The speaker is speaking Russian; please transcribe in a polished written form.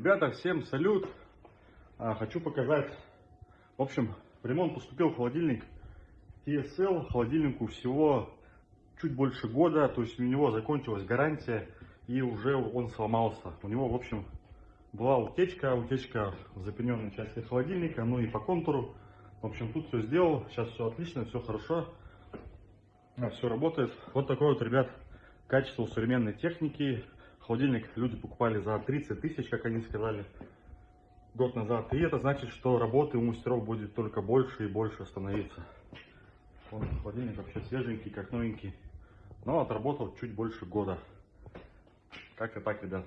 Ребята, всем салют! Хочу показать. В общем, в ремонт поступил холодильник TSL. Холодильнику всего чуть больше года, то есть у него закончилась гарантия и уже он сломался. У него, в общем, была утечка в запененной части холодильника, ну и по контуру. В общем, тут все сделал, сейчас все отлично, все хорошо, все работает. Вот такое вот, ребят, качество у современной техники. Холодильник люди покупали за 30 тысяч, как они сказали, год назад. И это значит, что работы у мастеров будет только больше и больше становиться. Вон, холодильник вообще свеженький, как новенький. Но отработал чуть больше года. Как-то так, ребят.